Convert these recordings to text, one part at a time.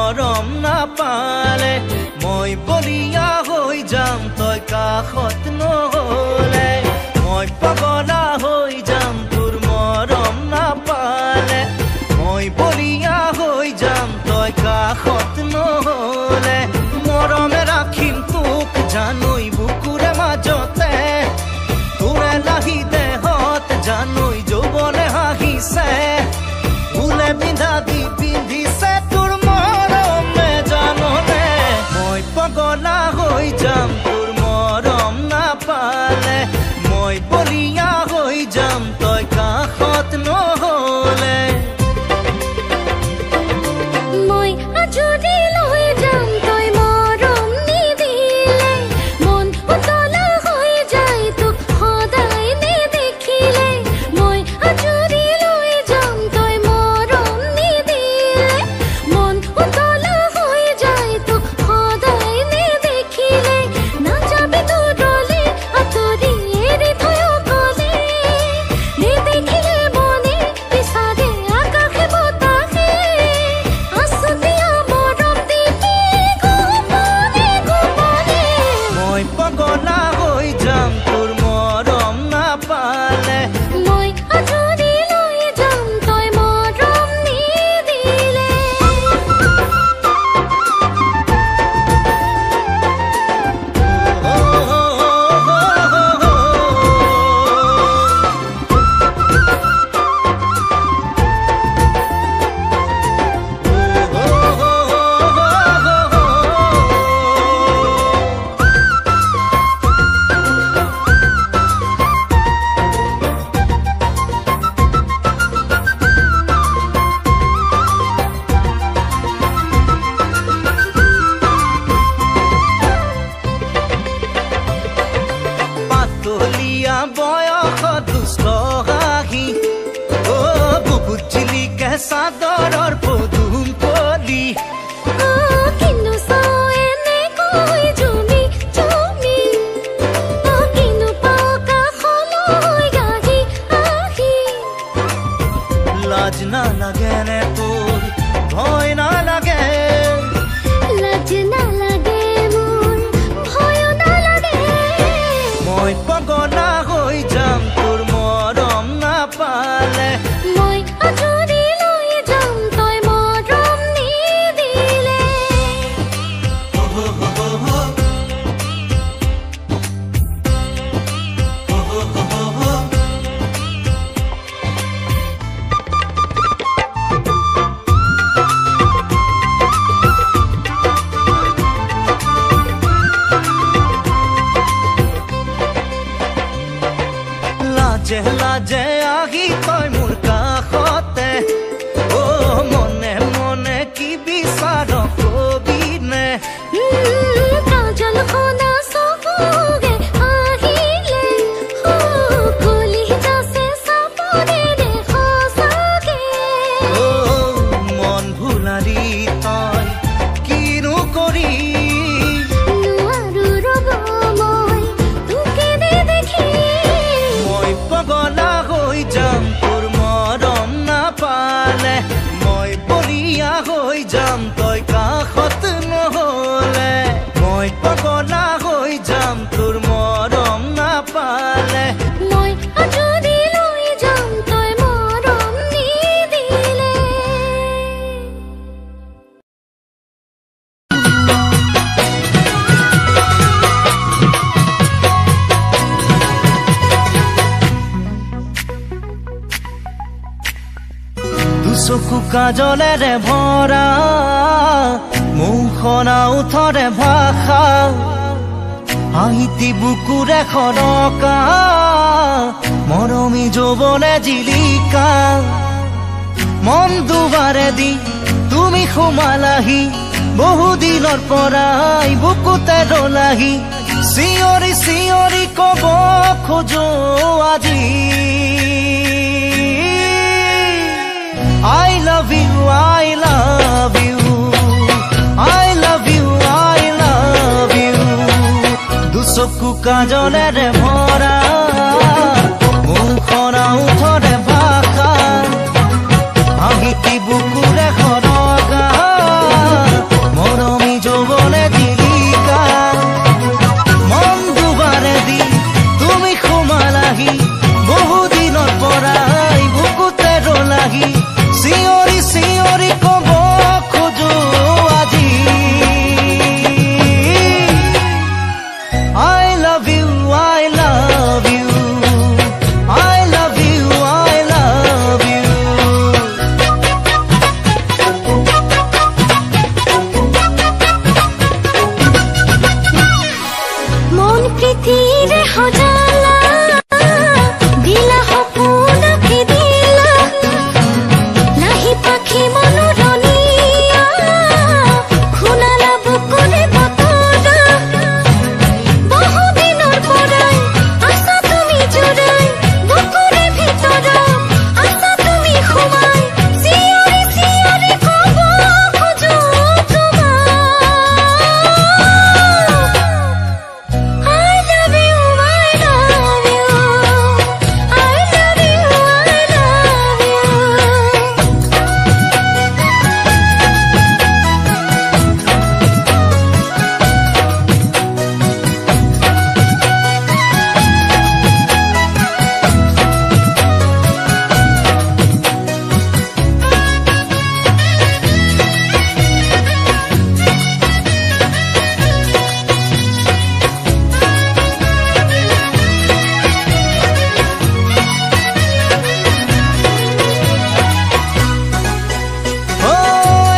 মৰম নাপালে মই বলিয়া হৈ যাম তই কাষত নহলে মই পগলা হৈ যাম তোৰ মৰম নাপালে মই বলিয়া হৈ যাম তই কাষত নহলে মৰমে ৰাখিম তোক জানৈ বুকুৰে মাজতে তোৰে লাহি দেহত জানৈ যৌৱনে হাঁহিছে ফুলে পিন্ধা দি পিন্ধিছে তোৰ মৰমে জাননে মই পগলা হৈ যাম তোৰ মৰম নাপালে মই বলিয়া হৈ যাম তই কাষত নহলে মই আজৰি লৈ যাম তই মৰম নিদিলে মন উতলা হৈ যায় তোক সদায় নেদেখিলে মই আজৰি লৈ যাম তই মৰম নিদিলে মন উতলা হৈ যায় তোক সদায় নেদেখিলে নাযাবি দূৰলে আঁতৰি এৰি থৈ অকলে নেদেখিলে মনে বিচাৰে আকাশে বতাহে আছুতীয়া মৰম দিবি গোপনে গোপনে মই পগলা হৈ যাম তোৰ মৰম নাপালে মই আজৰি লৈ যাম তই মৰম নিদিলে পাতলীয়া বয়স দুষ্ট হাঁহি অ বুকুত জিলিকে চাদৰৰ পদুম কলি কিনো চাও এনেকৈ জুমি জুমি কিনো পাও কাষলৈ গাহি আহি লাজ নালাগে নে তোৰ ভয় নালাগে লাজ নালাগে মোৰ ভয় নালাগে মই পগলা হৈ যাম তোৰ মৰম নাপালে মই আজৰি লৈ যাম তই মৰম নিদিলে লাজে লাজে আহি তই মোৰ কাষতে অ মনে মনে কি বিচাৰ কবি নে কাজল খনা চকুগে আহিলে কলি যাছে চাপৰেৰে সঁচাকে অ মন ভুলাৰি তই কিনো কৰি নোৱাৰো ৰ'ব মই তোকে দেখি মই পগলা হৈ যাম তোৰ মৰম নাপালে মই বলিয়া হৈ যাম তই কাষত নহলে মই পগলা হৈ যাম তোৰ মৰম নাপালে মই আজৰি লৈ যাম তই মৰম নিদিলে দুচকু কাজলেৰে ভৰা মুখনা উঠৰে ভাষা হাঁহিতি বুকুৰে খৰকা মৰমী যৌৱনে জিলিকা মন দুবাৰে দি তুমি সোমালাহি বহুদিনৰ পৰাই বুকুতে ৰলাহি চিঞৰি চিঞৰি কব খোজো আজি I love you, I love you, I love you, I love you. দুচকু কাজলেৰে ভৰা মুখনা উঠৰে ভাষা হাঁহিতি বুকুৰে খৰকা रे हो जाला दिला हो पूना के दिला नाही पाखी मनोरनिया खुनाला बुकुरे बतरा বহু দিনৰ পৰাই আশা তুমি জুৰাই বুকুৰে ভিতৰা আশা তুমি খুমাই চিঞৰি চিঞৰি ক'ব খোজো তোমাক I love you, I love you, I love you, I love you.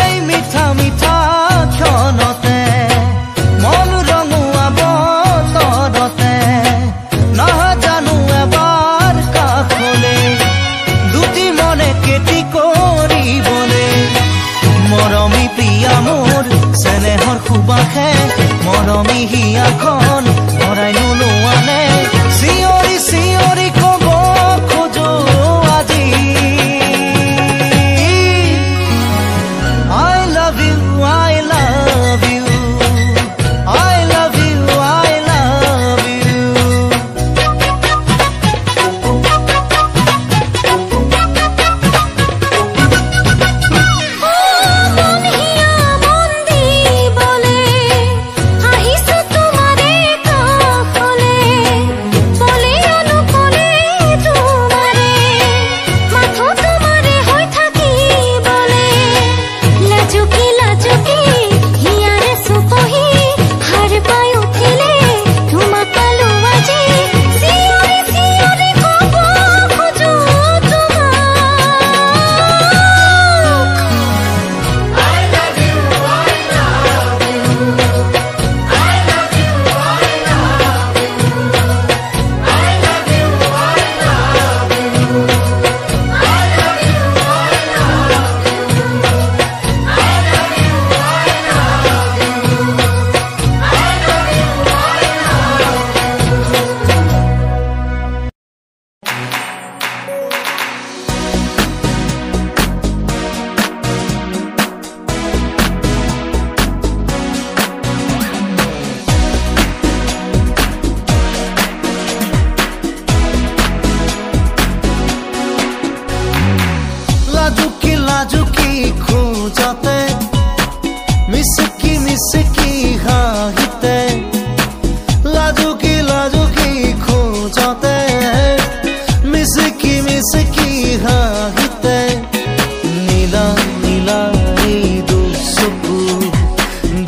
এই মিঠা মিঠা ক্ষণতে মন ৰঙুৱা বতৰতে নাজানো এবাৰ কাষলে দুটি মনে কেতি কৰিবলে মৰমী প্ৰিয়া মোৰ চেনেহৰ সুবাসে মৰমী হিয়াখন ভৰাই নোলোৱানে চিঞৰি চিঞৰি ক'ব খোজো আজি I love you, I love you, I love you, I love you. মন হিয়া মন দি বলে আহিছো তোমাৰে কাষলে বলে অনুকলে তোমাৰে মাথো তোমাৰে হৈ থাকি বলে লাজুকি লাজুকি হিয়াৰে চুপহি হাৰ পাই উঠিলে তোমাক পালো আজি চিঞৰি চিঞৰি ক'ব খোজো তোমাক লাজুকি লাজুকি খোজতে মিসকি মিসকি হাঁহিতে লাজুকি লাজুকি খোজতে মিসকি মিসকি হাঁহিতে নীলা নীলা এই দুচকু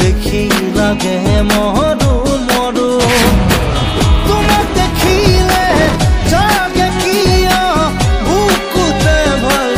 দেখি লাগে মৰো মৰো তোমাক দেখিলে জাগে কিয় বুকুতে ভয়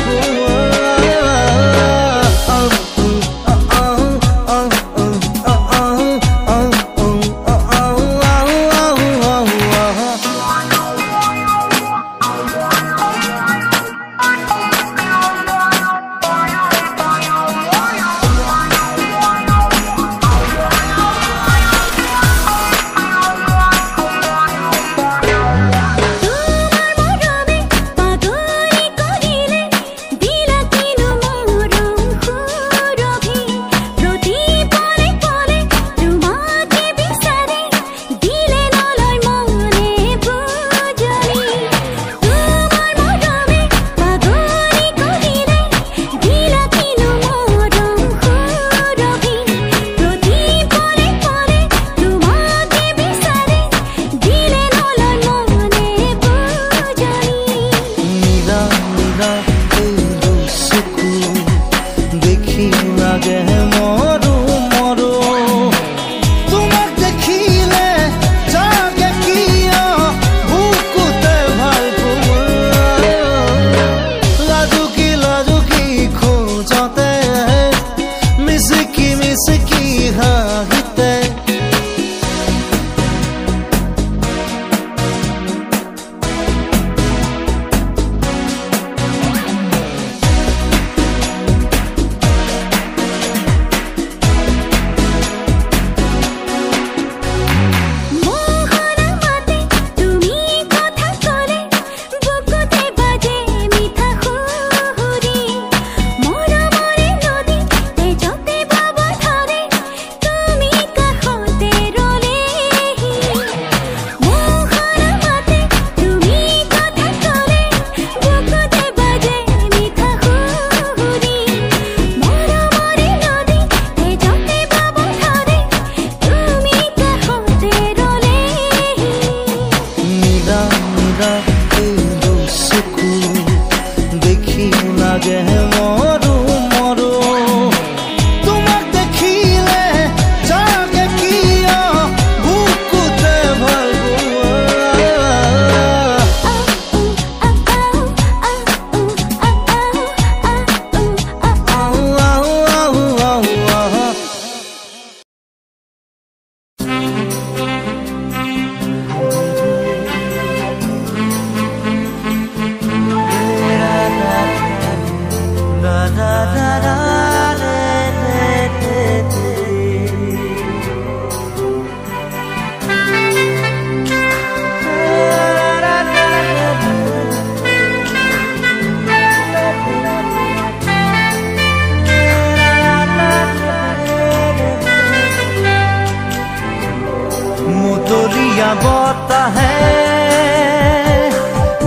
মতলীয়া বতাহে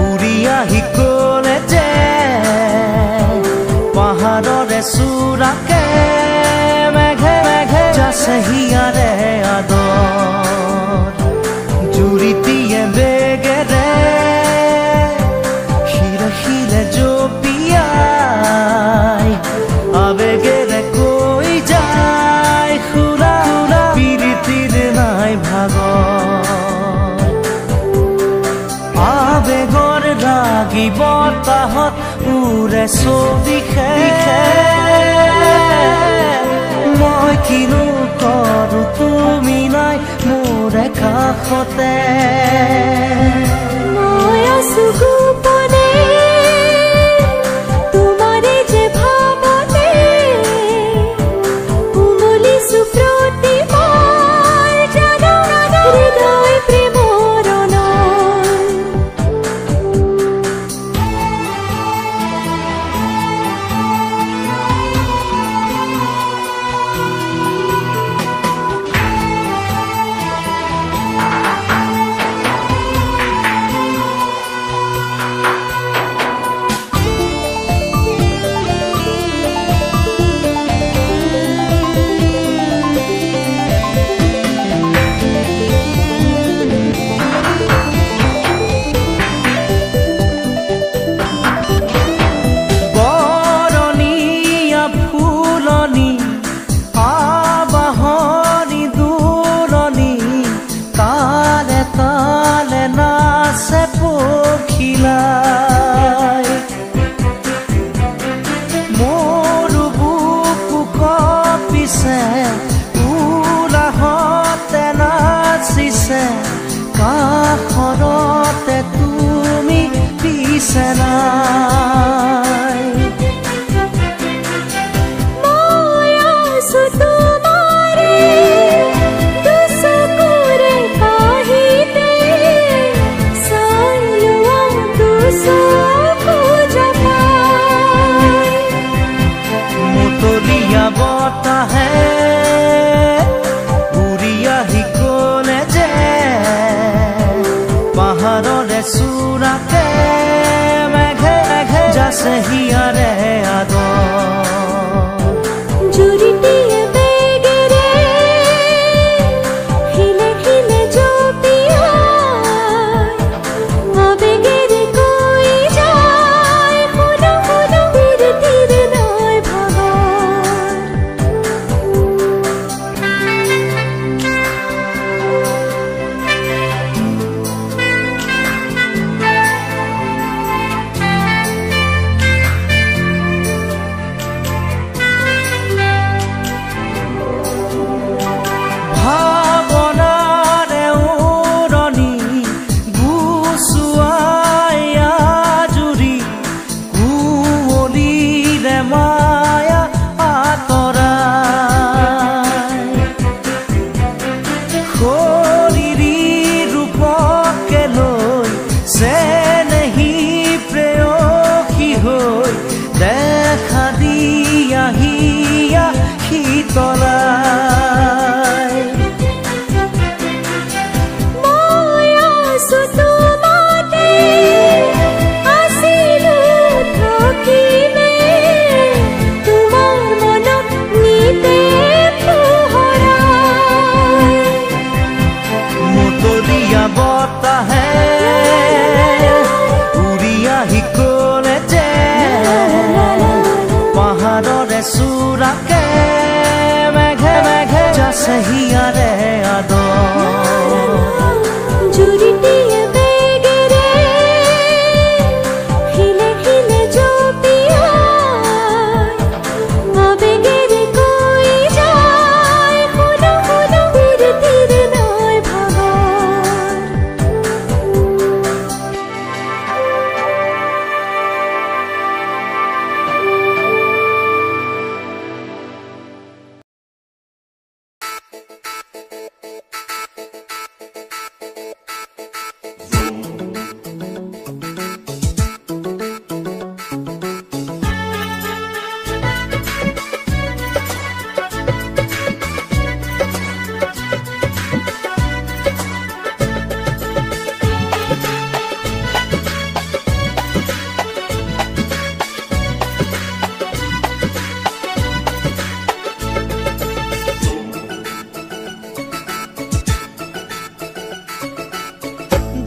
উৰি আহি ক'লে যে পাহাৰৰে চূড়াকে মেঘে মেঘে যাছে হিয়াৰে আদৰ জুৰিটিয়ে বেগেৰে শিৰে শিৰে জপিয়াই আবেগেৰে কৈ যায় খুৰা খুৰা পিৰিতিৰ নাই ভাগৰ আবেগৰ ৰাগি বতাহত উৰে ছবিখে মই কিনো কৰো তুমি নাই মোৰে কাষতে মই আছো গোপনে তোমাৰে যে ভাৱতে উমলিছো প্ৰতিবাৰ জানো হৃদয় প্ৰেমৰ কাষৰতে তুমি পিছে নাই মই আছো তোমাৰে দুচকুৰে কাহিতে চাই লোৱা দুচকু জপাই মতলীয়া বতাহে উৰি আহি ক'লে যে পাহাৰৰে চূড়াকে মেঘে মেঘে যাছে হিয়াৰে আদৰ জুৰিটিয়ে বেগেৰে শিলে শিলে জপিয়াই আবেগেৰে কৈ যায় শুনো শুনো পিৰিতিৰ নাই ভাগৰ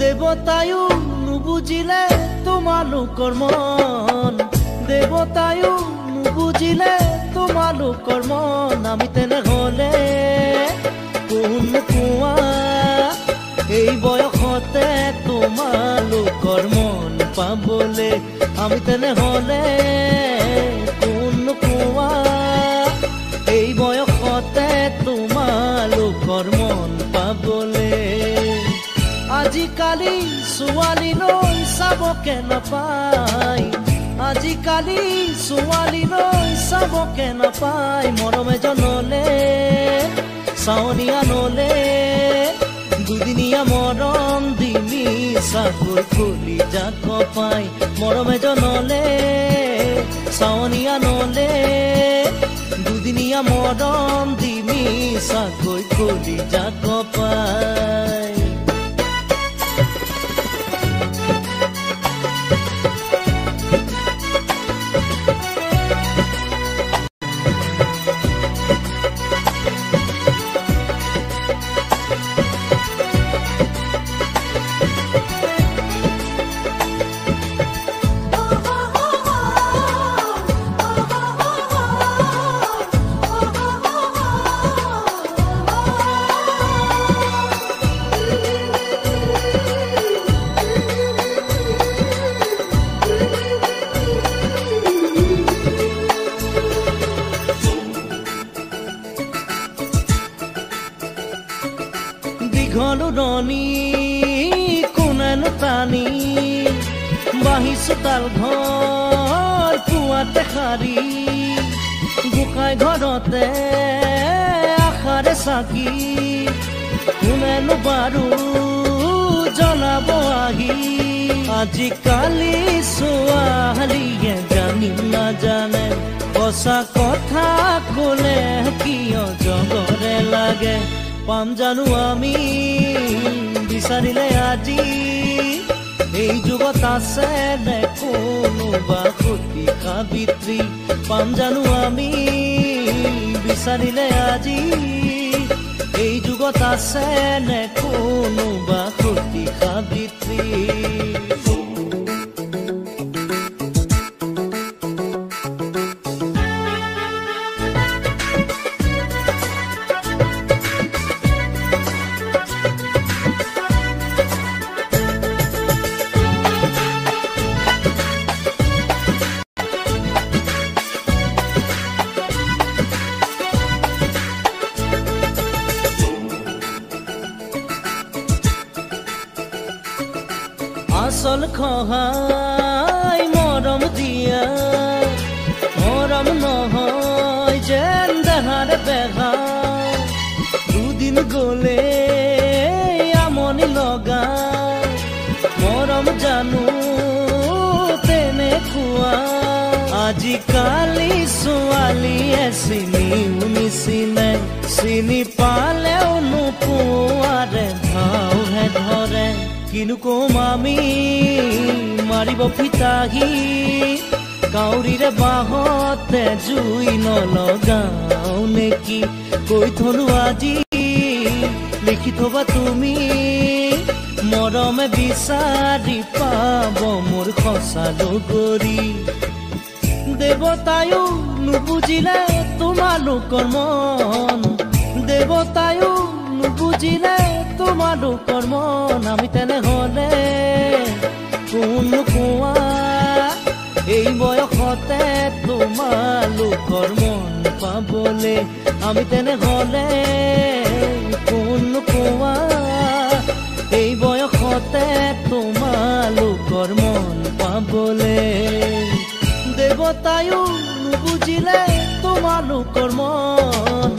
দেৱতায়ো নুবুজিলে তোমালোকৰ মন দেৱতায়ো নুবুজিলে তোমালোকৰ মন আমি তেনেহ'লে কোন কোৱা এই বয়সতে তোমালোকৰ মন পাবলে আমি তেনেহ'লে কোন কোৱা এই বয়সতে তোমালোকৰ মন পাবলে আজিকালি ছোৱালীলৈ চাবকে নাপায় আজিকালি ছোৱালীলৈ চাবকে নাপায় মৰম এজনলে চাৱনীয়া নলে দুদিনীয়া মৰম দিমি চাকৈ খুলি যাক পাই মৰম এজনলে চাৱনীয়া নলে দুদিনীয়া মৰম দিমি চাকৈ খুলি যাক পাই ঘলুৰণি কোনেনো টানি বাঢ়িছো তাল ঘৰ পুৱাতে সাৰি গোসাঁই ঘৰতে আশাৰে চাকি কোনেনো বাৰু জ্বলাব আহি আজিকালি ছোৱালীয়ে জানি নাজানে সঁচা কথা ক'লে কিয় জগৰে লাগে পাম জানো আমি বিচাৰিলে আজি এই যুগত আছে নে কোনোবা সতী সাবিত্ৰী পাম জানো আমি বিচাৰিলে আজি এই যুগত আছে নে কোনোবা সতী সাবিত্ৰী আচল খহাই মৰম দিয়া মৰম নহয় যেন দেহাৰে বেহা দুদিন গ'লে আমনি লগা মৰম জানো তেনেকুৱা আজিকালি ছোৱালীয়ে চিনিও নিচিনে চিনি পালেও নোপোৱাৰে ভাওহে ধৰে কিনো কম আমি মাৰিব ফিতাহি কাউৰীৰে বাঁহতে জুই নলগাও নেকি কৈ থলো আজি লিখি থবা তুমি মৰমে বিচাৰি পাব মোৰ সঁচা লগৰী দেৱতায়ো নুবুজিলে তোমালোকৰ মন দেৱতায়ো নুবুজিলে তোমালোকৰ মন আমি তেনেহ'লে কোন কোৱা এই বয়সতে তোমালোকৰ মন পাবলে আমি তেনেহ'লে কোন কোৱা এই বয়সতে তোমালোকৰ মন পাবলে দেৱতায়ো নুবুজিলে তোমালোকৰ মন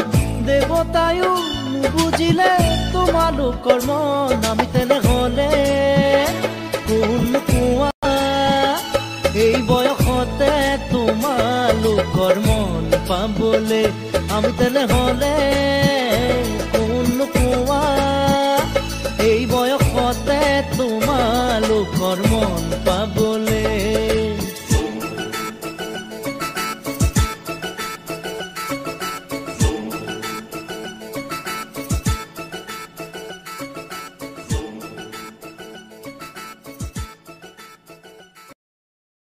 দেৱতায়ো নুবুজিলে তোমালোকৰ মন আমি তেনেহ'লে কোন কোৱা এই বয়সতে তোমালোকৰ মন পাবলে আমি তেনেহ'লে কোন কোৱা এই বয়সতে তোমালোকৰ মন পাব